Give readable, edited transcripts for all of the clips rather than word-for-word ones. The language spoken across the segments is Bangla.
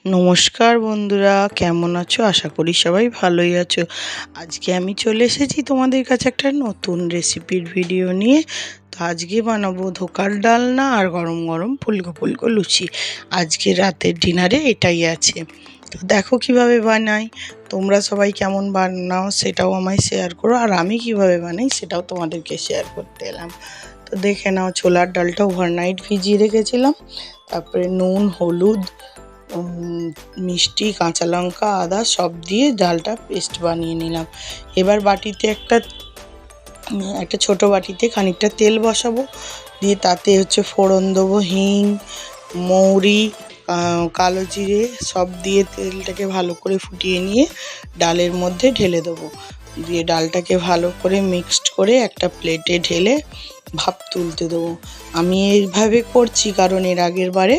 নমস্কার বন্ধুরা, কেমন আছো? আশা করি সবাই ভালোই আছো। আজকে আমি চলে এসেছি তোমাদের কাছে একটা নতুন রেসিপির ভিডিও নিয়ে। তো আজকে বানাবো ধোকার ডালনা আর গরম গরম ফুলকো ফুলকো লুচি। আজকে রাতের ডিনারে এটাই আছে। তো দেখো কিভাবে বানাই। তোমরা সবাই কেমন বানাও সেটাও আমায় শেয়ার করো, আর আমি কিভাবে বানাই সেটাও তোমাদেরকে শেয়ার করতে এলাম। তো দেখে নাও, ছোলার ডালটা ওভারনাইট ভিজিয়ে রেখেছিলাম। তারপরে নুন, হলুদ, মিষ্টি, কাঁচা লঙ্কা, আদা সব দিয়ে ডালটা পেস্ট বানিয়ে নিলাম। এবার বাটিতে একটা ছোট বাটিতে খানিকটা তেল বসাবো, দিয়ে তাতে ফোড়ন দেবো, হিং, মৌরি, কালো জিরে সব দিয়ে তেলটাকে ভালো করে ফুটিয়ে নিয়ে ডালের মধ্যে ঢেলে দেবো। দিয়ে ডালটাকে ভালো করে মিক্সড করে একটা প্লেটে ঢেলে ভাপ তুলতে দেবো। আমি এইভাবে করছি কারণ এর আগের বারে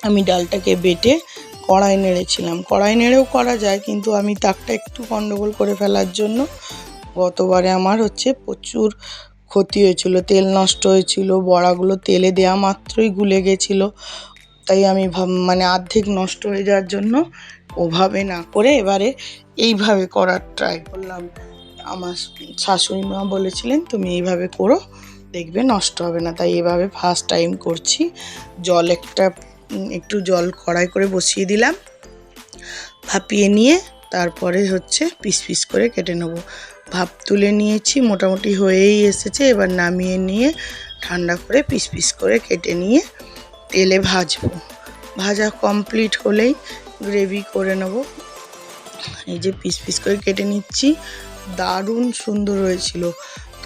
আমি ডালটাকে বেটে কড়াই নেড়েছিলাম। কড়াই নেড়েও করা যায়, কিন্তু আমি তাকটা একটু গন্ডগোল করে ফেলার জন্য গতবারে আমার প্রচুর ক্ষতি হয়েছিল, তেল নষ্ট হয়েছিল, বড়াগুলো তেলে দেওয়া মাত্রই গুলে গেছিলো। তাই আমি অর্ধেক নষ্ট হয়ে যাওয়ার জন্য ওভাবে না করে এবারে এইভাবে করার ট্রাই করলাম। আমার শাশুড়ি মা বলেছিলেন তুমি এইভাবে করো, দেখবে নষ্ট হবে না। তাই এভাবে ফার্স্ট টাইম করছি। একটু জল কড়াই করে বসিয়ে দিলাম, ভাপিয়ে নিয়ে তারপরে পিস পিস করে কেটে নেব। ভাপ তুলে নিয়েছি, মোটামুটি হয়েই এসেছে। এবার নামিয়ে নিয়ে ঠান্ডা করে পিস পিস করে কেটে নিয়ে তেলে ভাজবো। ভাজা কমপ্লিট হলেই গ্রেভি করে নেব। এই যে পিস পিস করে কেটে নিচ্ছি, দারুণ সুন্দর হয়েছিল।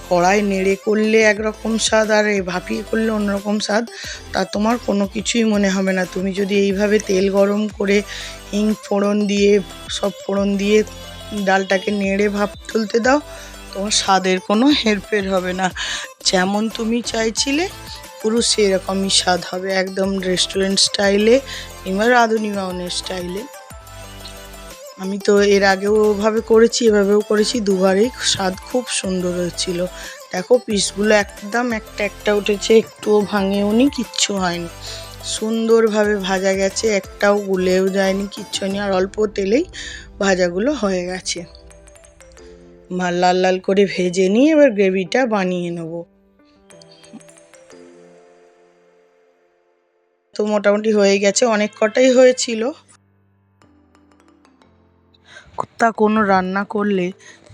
কড়াই নেড়ে করলে একরকম স্বাদ, আর ভাপিয়ে করলে অন্যরকম স্বাদ। তা তোমার কোনো কিছুই মনে হবে না। তুমি যদি এইভাবে তেল গরম করে হিং ফোড়ন দিয়ে সব ফোড়ন দিয়ে ডালটাকে নেড়ে ভাপ তুলতে দাও, তোমার স্বাদের কোনো হেরফের হবে না। যেমন তুমি চাইছিলে পুরো সেরকমই স্বাদ হবে, একদম রেস্টুরেন্ট স্টাইলে কিংবা রাঁধুনি মাউনের স্টাইলে। আমি তো এর আগেও ওভাবে করেছি, এভাবেও করেছি, দুবারই স্বাদ খুব সুন্দর হয়েছিল। দেখো পিসগুলো একদম একটা উঠেছে, একটুও ভাঙেওনি, কিচ্ছু হয়নি, সুন্দরভাবে ভাজা গেছে, একটাও গুলেও যায়নি, কিচ্ছু হয়নি। আর অল্প তেলেই ভাজাগুলো হয়ে গেছে। লাল লাল করে ভেজে নিয়ে এবার গ্রেভিটা বানিয়ে নেব। তো মোটামুটি হয়ে গেছে, অনেক কটাই হয়েছিল। তা কোনো রান্না করলে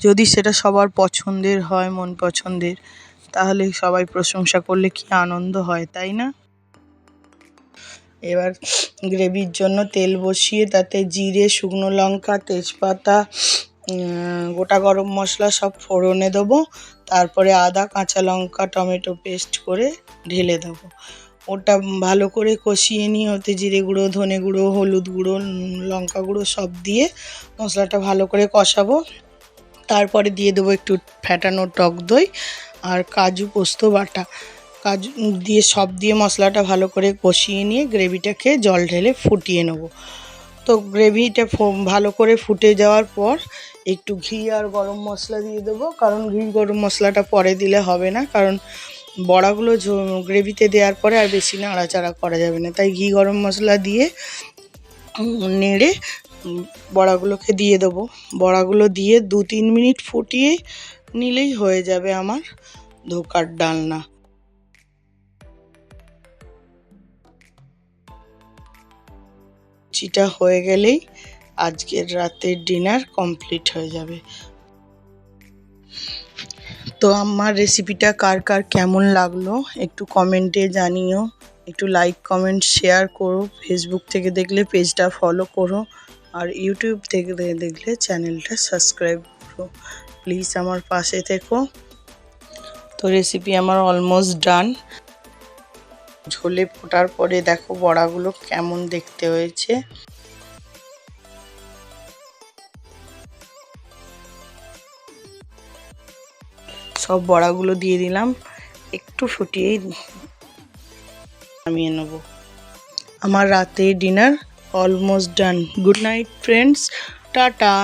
যদি সেটা সবার পছন্দের হয়, মন পছন্দের, তাহলে সবাই প্রশংসা করলে কি আনন্দ হয়, তাই না? এবার গ্রেভির জন্য তেল বসিয়ে তাতে জিরে, শুকনো লঙ্কা, তেজপাতা, গোটা গরম মশলা সব ফোড়নে দেবো। তারপরে আদা, কাঁচা লঙ্কা, টমেটো পেস্ট করে ঢেলে দেবো। ওটা ভালো করে কষিয়ে নিয়ে ওতে জিরে গুঁড়ো, ধনে গুঁড়ো, হলুদ গুঁড়ো, লঙ্কা গুঁড়ো সব দিয়ে মশলাটা ভালো করে কষাবো। তারপরে দিয়ে দেবো একটু ফ্যাটানো টক দই আর কাজু পোস্ত বাটা। কাজু দিয়ে সব দিয়ে মশলাটা ভালো করে কষিয়ে নিয়ে গ্রেভিটাকে জল ঢেলে ফুটিয়ে নেব। তো গ্রেভিটা ভালো করে ফুটে যাওয়ার পর একটু ঘি আর গরম মশলা দিয়ে দেবো, কারণ ঘি গরম মশলাটা পরে দিলে হবে না, কারণ বড়াগুলো গ্রেভিতে দেওয়ার পরে আর বেশি নাড়াচাড়া করা যাবে না। তাই ঘি গরম মশলা দিয়ে নেড়ে বড়াগুলোকে দিয়ে দেবো। বড়াগুলো দিয়ে 2-3 মিনিট ফুটিয়ে নিলেই হয়ে যাবে আমার ধোকার ডালনা। লুচিটা হয়ে গেলেই আজকের রাতের ডিনার কমপ্লিট হয়ে যাবে। তো আমার রেসিপিটা কার কার কেমন লাগলো একটু কমেন্টে জানিও। একটু লাইক, কমেন্ট, শেয়ার করো। ফেসবুক থেকে দেখলে পেজটা ফলো করো, আর ইউটিউব থেকে দেখলে চ্যানেলটা সাবস্ক্রাইব করো। প্লিজ আমার পাশে থেকো। তো রেসিপি আমার অলমোস্ট ডান। ঝোলে ফোটার পরে দেখো বড়াগুলো কেমন দেখতে হয়েছে। সব বড়াগুলো দিয়ে দিলাম, একটু ফুটিয়েই নামিয়ে নেব। আমার রাতের dinner almost done. Good night friends, tata.